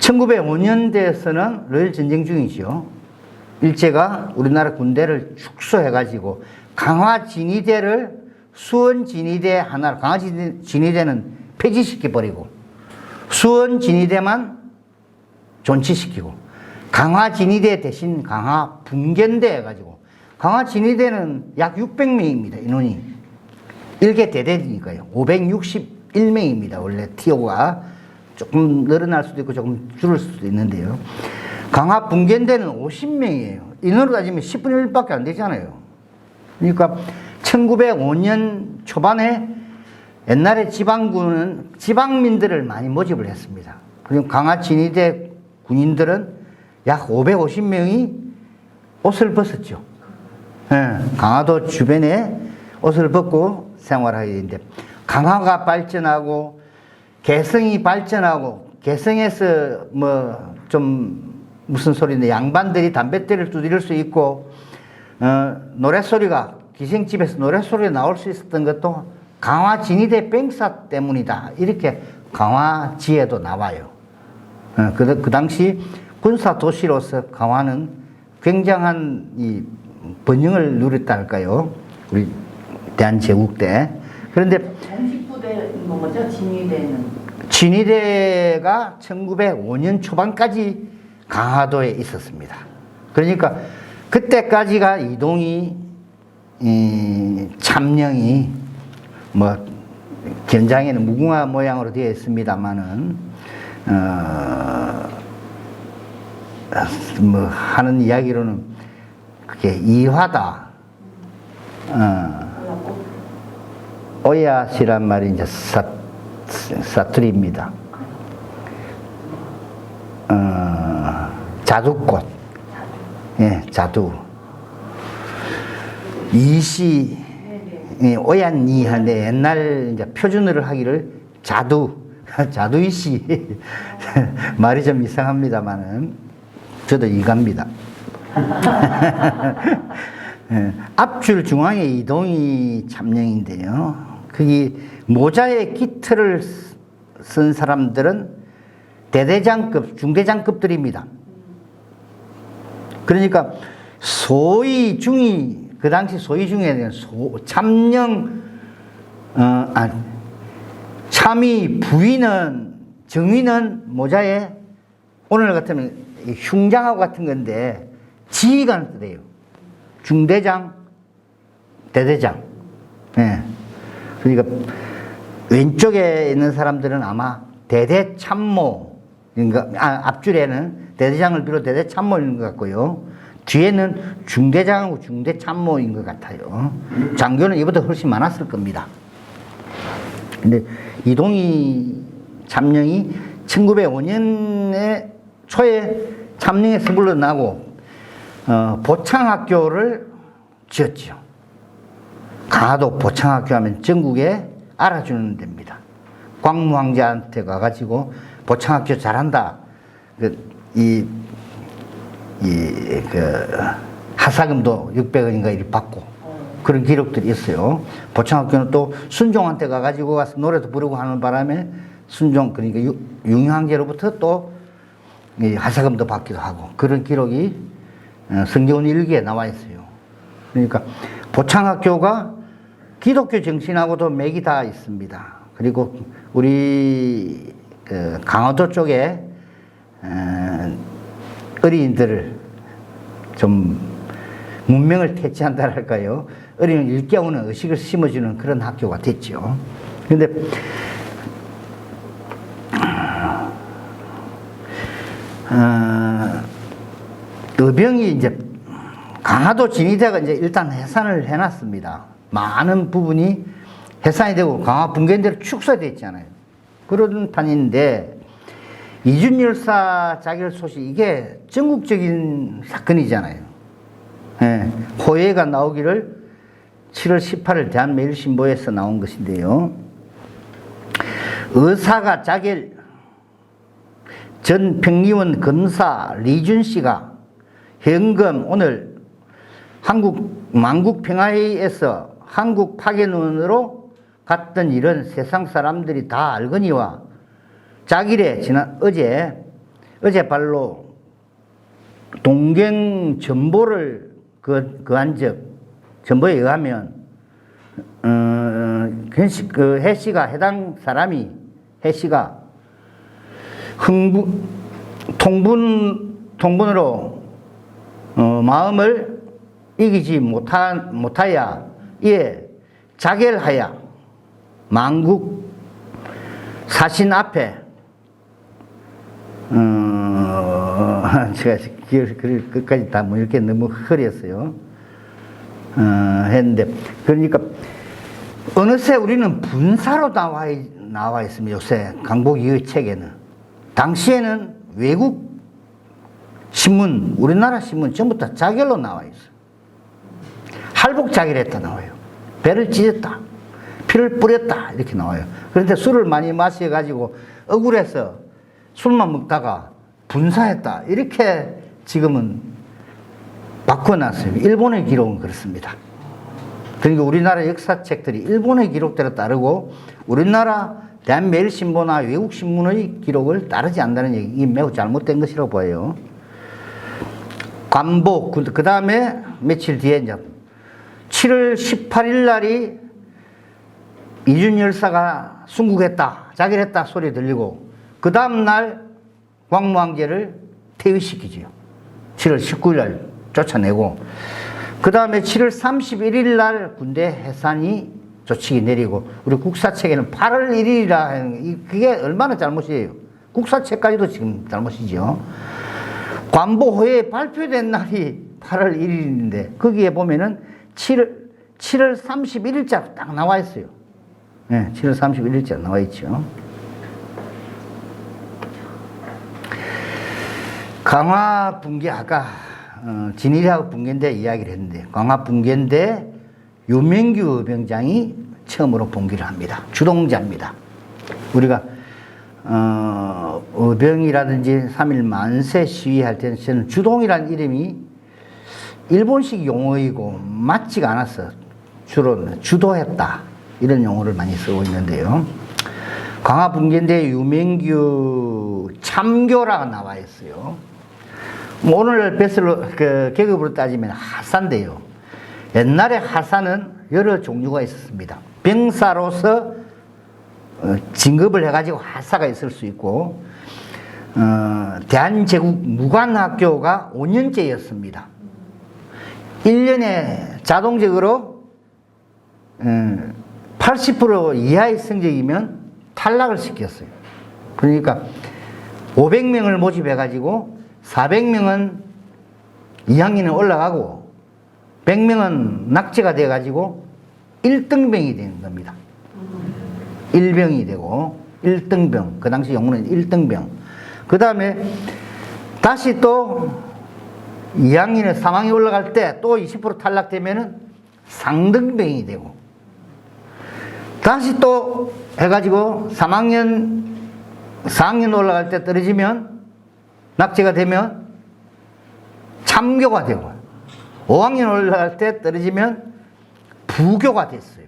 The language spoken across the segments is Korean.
1905년대에서는 러일 전쟁 중이죠. 일제가 우리나라 군대를 축소해가지고 강화 진위대를 수원 진위대 하나로, 강화 진위대는 폐지시켜버리고 수원 진위대만 존치시키고 강화 진위대 대신 강화 분견대 해가지고, 강화 진위대는 약 600명입니다. 인원이. 1개 대대니까요. 561명입니다. 원래 티오가 조금 늘어날 수도 있고 조금 줄을 수도 있는데요. 강화 분견대는 50명이에요. 인원으로 따지면 10분의 1밖에 안 되잖아요. 그러니까 1905년 초반에 옛날에 지방군은 지방민들을 많이 모집을 했습니다. 그리고 강화 진위대 군인들은 약 550명이 옷을 벗었죠. 예, 강화도 주변에 옷을 벗고 생활하게 되는데, 강화가 발전하고 개성이 발전하고, 개성에서 뭐 좀 무슨 소리인데 양반들이 담뱃대를 두드릴 수 있고, 노랫소리가, 기생집에서 노랫소리가 나올 수 있었던 것도 강화 진위대 뺑사 때문이다, 이렇게 강화지에도 나와요. 그 당시 군사 도시로서 강화는 굉장한 이 번영을 누렸다 할까요? 우리 대한제국 때. 그런데 공식 부대인 거죠, 진위대는? 진위대가 1905년 초반까지 강화도에 있었습니다. 그러니까 그때까지가 이동이, 참령이, 뭐 견장에는 무궁화 모양으로 되어 있습니다만은 뭐 하는 이야기로는 그게 이화다, 오얏이란 말이 이제 사투리입니다. 자두꽃, 예, 자두. 이시, 오얏이 하는데 옛날 이제 표준어를 하기를 자두이시 말이 좀 이상합니다만은 저도 이해갑니다. 앞줄 중앙에 이동이 참령인데요. 거기 모자에 깃털을 쓴 사람들은 대대장급, 중대장급들입니다. 그러니까 소위 중위, 그 당시 소위 중에 참령, 참위, 부위는, 정위는 모자에 오늘 같으면 흉장하고 같은 건데 지휘관을 뜻해요. 중대장, 대대장. 예. 그러니까 왼쪽에 있는 사람들은 아마 대대참모, 그러니까 앞줄에는 대대장을 비롯 대대참모인 것 같고요. 뒤에는 중대장하고 중대참모인 것 같아요. 장교는 이보다 훨씬 많았을 겁니다. 근데 이동희 참령이 1905년에 초에 참령에 서불러 나고 보창학교를 지었죠. 강화도 보창학교 하면 전국에 알아주는 데입니다. 광무왕자한테 가가지고 보창학교 잘한다, 하사금도 600원인가 이렇게 받고 그런 기록들이 있어요. 보창학교는 또 순종한테 가가지고 가서 노래도 부르고 하는 바람에 순종, 그러니까 융황제로부터 또 하사금도 받기도 하고 그런 기록이 성경원 일기에 나와 있어요. 그러니까 보창학교가 기독교 정신하고도 맥이 다 있습니다. 그리고 우리 강화도 쪽에 어린이들을 좀 문명을 퇴치한다 할까요? 어린이를 일깨우는 의식을 심어주는 그런 학교가 됐죠. 그런데 의병이 이제 강화도 진위대가 이제 일단 해산을 해놨습니다. 많은 부분이 해산이 되고 강화 분견대로 축소되어 있잖아요. 그런 판인데 이준열사 자결 소식, 이게 전국적인 사건이잖아요. 예, 호예가 나오기를 7월 18일 대한매일신보에서 나온 것인데요. 의사가 자결, 전 평리원 검사 리준 씨가 현금 오늘 만국평화회의에서 한국 파견원으로 갔던 일은 세상 사람들이 다 알거니와 자길에 지난 어제 어제 발로 동경 전보를 그한 적, 전보에 의하면, 그 해씨가, 해당 사람이, 해씨가 통분으로, 마음을 이기지 못하야, 이에 자결하여 만국 사신 앞에, 제가 기억을 끝까지 다 뭐 이렇게 너무 흐렸어요. 했는데, 그러니까, 어느새 우리는 분사로 나와 있습니다. 요새 강복이의 책에는. 당시에는 외국 신문, 우리나라 신문 전부 다 자결로 나와 있어요. 할복 자결했다 나와요. 배를 찢었다. 피를 뿌렸다. 이렇게 나와요. 그런데 술을 많이 마셔가지고 억울해서 술만 먹다가 분사했다. 이렇게 지금은 바꿔놨어요. 일본의 기록은 그렇습니다. 그러니까 우리나라 역사책들이 일본의 기록대로 따르고 우리나라 대한매일신보나 외국신문의 기록을 따르지 않는다는 얘기, 이 매우 잘못된 것이라고 보여요. 관복, 그 다음에 며칠 뒤에 이제 7월 18일 날이 이준 열사가 순국했다, 자결했다 소리 들리고, 그 다음날 광무왕제를 퇴위시키지요. 7월 19일 날 쫓아내고, 그 다음에 7월 31일 날 군대 해산이 조치기 내리고, 우리 국사책에는 8월 1일이라 하는, 그게 얼마나 잘못이에요. 국사책까지도 지금 잘못이죠. 관보호에 발표된 날이 8월 1일인데, 거기에 보면은 7월 31일자 딱 나와 있어요. 네, 7월 31일자 나와 있죠. 강화 붕괴, 아까 진일하고 붕괴인데 이야기를 했는데, 강화 붕괴인데 유명규 병장이 처음으로 봉기를 합니다. 주동자입니다. 우리가 의병이라든지 3.1 만세 시위할 때는 저는 주동이라는 이름이 일본식 용어이고 맞지가 않아서 주로 주도했다 이런 용어를 많이 쓰고 있는데요. 강화 붕괴인데 유명규 참교라가 나와 있어요. 뭐 오늘 계급으로 따지면 하사인데요. 옛날에 하사는 여러 종류가 있었습니다. 병사로서 진급을 해가지고 하사가 있을 수 있고, 대한제국 무관학교가 5년제였습니다. 1년에 자동적으로 80% 이하의 성적이면 탈락을 시켰어요. 그러니까 500명을 모집해가지고 400명은 2학년에 올라가고 100명은 낙제가 돼가지고 1등병이 되는 겁니다. 1병이 되고 1등병, 그 당시 용어는 1등병. 그 다음에 다시 또 2학년에 3학년에 올라갈 때 또 20% 탈락되면은 상등병이 되고, 다시 또 해가지고 4학년 올라갈 때 떨어지면, 낙제가 되면 참교가 되고, 5학년 올라갈 때 떨어지면 부교가 됐어요.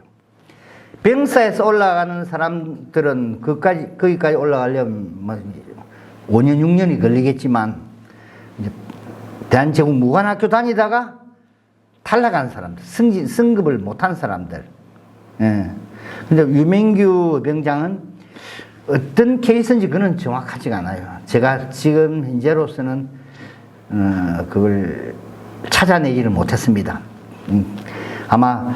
병사에서 올라가는 사람들은 거기까지 올라가려면 뭐 5년, 6년이 걸리겠지만, 이제 대한제국 무관학교 다니다가 탈락한 사람들, 승급을 못한 사람들. 예. 근데 유명규 병장은 어떤 케이스인지 그는 정확하지가 않아요. 제가 지금 현재로서는 그걸 찾아내지를 못했습니다. 아마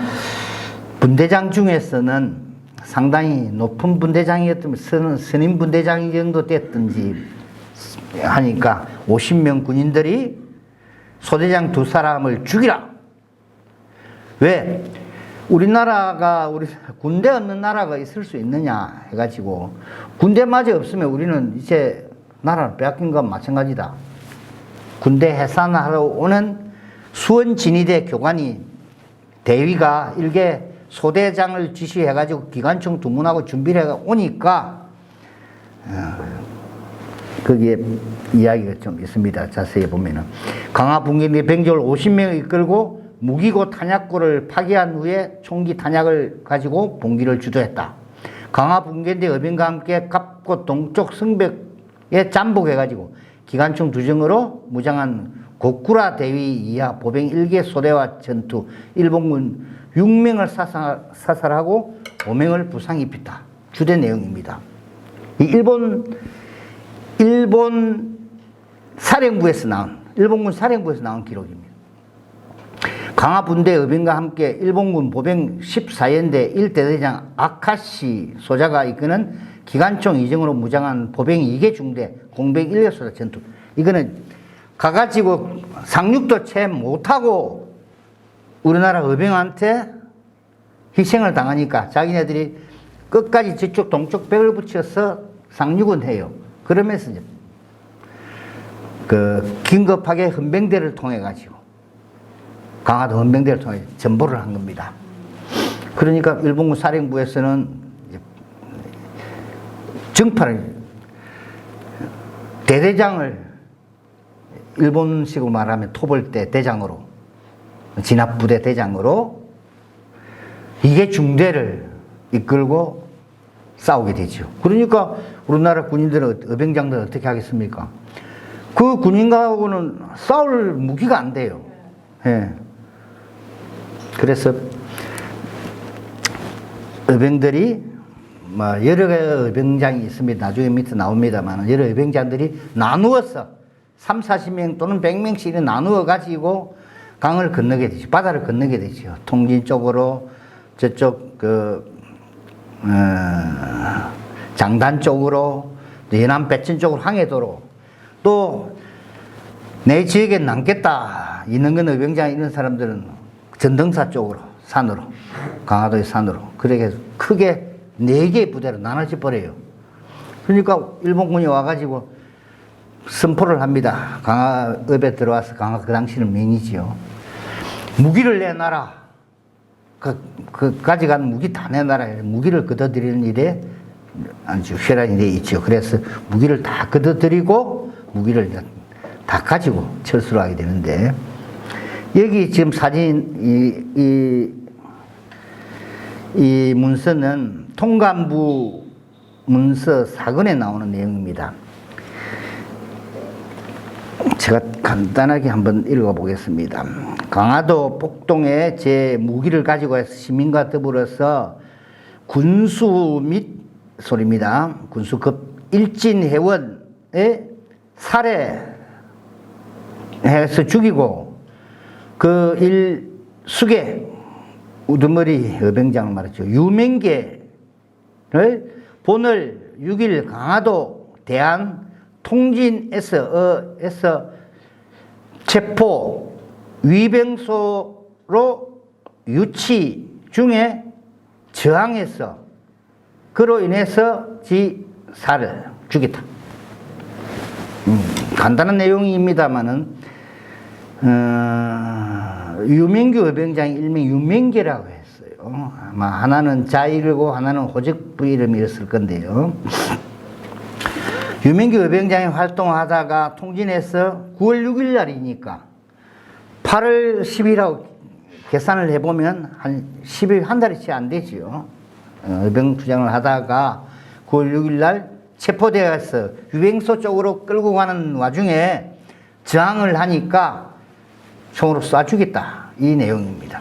분대장 중에서는 상당히 높은 분대장이었다면 선임 분대장 정도 됐든지 하니까 50명 군인들이 소대장 2사람을 죽이라. 왜? 우리나라가 군대 없는 나라가 있을 수 있느냐 해가지고, 군대마저 없으면 우리는 이제 나라를 빼앗긴 건 마찬가지다. 군대 해산하러 오는 수원진의대 교관이 대위가 일개 소대장을 지시해가지고 기관총 두문하고 준비를 해가 오니까 거기에 이야기가 좀 있습니다. 자세히 보면은 강화 붕괴 병졸 50명을 이끌고 무기고 탄약고를 파괴한 후에 총기 탄약을 가지고 봉기를 주도했다. 강화 붕괴대 의병과 함께 갑고 동쪽 성벽에 잠복해가지고 기관총 두정으로 무장한 고쿠라 대위 이하 보병 1개 소대와 전투 일본군 6명을 사살하고 5명을 부상 입혔다. 주된 내용입니다. 이 일본군 사령부에서 나온 기록입니다. 강화 군대 의병과 함께 일본군 보병 14연대 1대대장 아카시 소자가 이끄는 기관총 이정으로 무장한 보병 2개 중대 공병 1개 소대 전투. 이거는 가가지고 상륙도 채 못하고 우리나라 의병한테 희생을 당하니까 자기네들이 끝까지 저쪽 동쪽 벽을 붙여서 상륙은 해요. 그러면서 긴급하게 헌병대를 통해 가지고 강화도 헌병대를 통해 전보를 한 겁니다. 그러니까 일본군 사령부에서는 정파를 대대장을 일본식으로 말하면 토벌대 대장으로 진압부대 대장으로 이게 중대를 이끌고 싸우게 되죠. 그러니까 우리나라 군인들은 의병장들은 어떻게 하겠습니까? 그 군인하고는 싸울 무기가 안 돼요. 예. 그래서 의병들이 여러 개의 의병장이 있습니다. 나중에 밑에 나옵니다만 여러 의병장들이 나누어서 3, 40명 또는 100명씩 나누어 가지고 강을 건너게 되죠. 바다를 건너게 되죠. 통진 쪽으로 저쪽 장단 쪽으로 연안 배천 쪽으로 항해도로 또 내 지역에 남겠다 이능근 의병장 이런 사람들은 전등사 쪽으로 산으로 강화도의 산으로 그렇게 크게 4개의 부대로 나눠져 버려요. 그러니까 일본군이 와가지고 선포를 합니다. 강화읍에 들어와서 강화 그 당시는 명이지요. 무기를 내놔라. 가져간 무기 다 내놔라. 무기를 걷어들이는 일에 아주 혈안이 돼 있죠. 그래서 무기를 다 걷어들이고 무기를 다 가지고 철수를 하게 되는데 여기 지금 사진 이 문서는 통감부 문서 4권에 나오는 내용입니다. 제가 간단하게 한번 읽어보겠습니다. 강화도 폭동에 제 무기를 가지고 해서 시민과 더불어서 군수 및 소리입니다. 군수급 일진회원의 살해해서 죽이고 그 일숙의 우두머리 의병장을 말했죠. 유명계를 본을 6일 강화도 대한 통진에서 체포 위병소로 유치 중에 저항해서 그로 인해서 지사를 죽였다. 간단한 내용입니다만은 유명규 의병장이 일명 유명계라고 했어요. 아마 하나는 자이르고 하나는 호적부 이름이었을 건데요. 유명규 의병장이 활동하다가 통진에서 9월 6일 날이니까 8월 10일하고 계산을 해보면 한 10일 한 달이 채 안 되지요. 의병 투쟁을 하다가 9월 6일 날 체포되어서 유병소 쪽으로 끌고 가는 와중에 저항을 하니까 총으로 쏴 죽였다. 이 내용입니다.